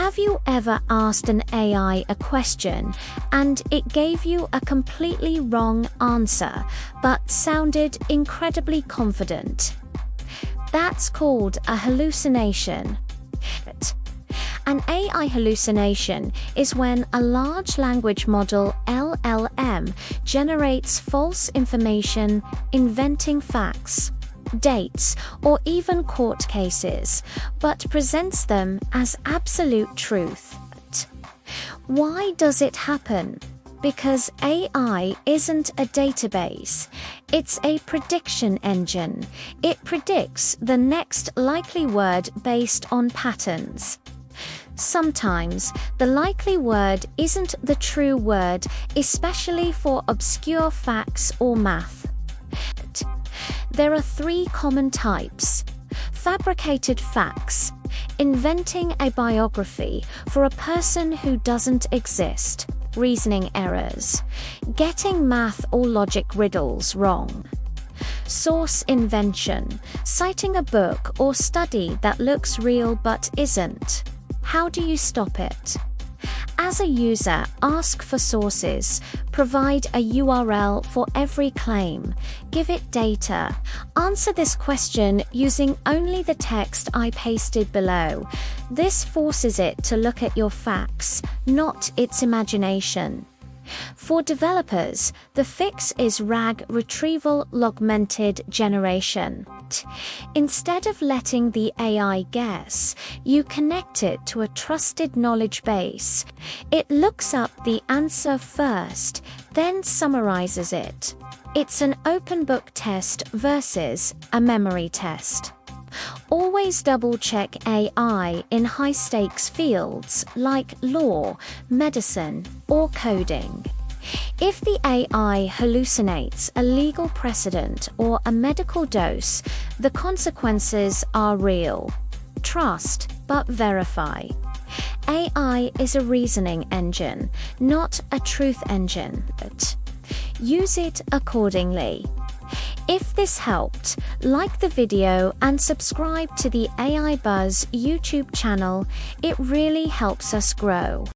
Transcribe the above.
Have you ever asked an AI a question and it gave you a completely wrong answer, but sounded incredibly confident? That's called a hallucination. An AI hallucination is when a large language model (LLM) generates false information, inventing facts, dates, or even court cases, but presents them as absolute truth. Why does it happen? Because AI isn't a database, it's a prediction engine. It predicts the next likely word based on patterns. Sometimes the likely word isn't the true word, especially for obscure facts or math. There are three common types: fabricated facts, inventing a biography for a person who doesn't exist; reasoning errors, getting math or logic riddles wrong; source invention, citing a book or study that looks real but isn't. How do you stop it? As a user, ask for sources, provide a URL for every claim, give it data. Answer this question using only the text I pasted below. This forces it to look at your facts, not its imagination. For developers, the fix is RAG retrieval augmented generation. Instead of letting the AI guess, you connect it to a trusted knowledge base. It looks up the answer first, then summarizes it. It's an open book test versus a memory test. Always double-check AI in high-stakes fields like law, medicine, or coding. If the AI hallucinates a legal precedent or a medical dose, the consequences are real. Trust, but verify. AI is a reasoning engine, not a truth engine. Use it accordingly. If this helped, like the video and subscribe to the AI Buzz YouTube channel. It really helps us grow.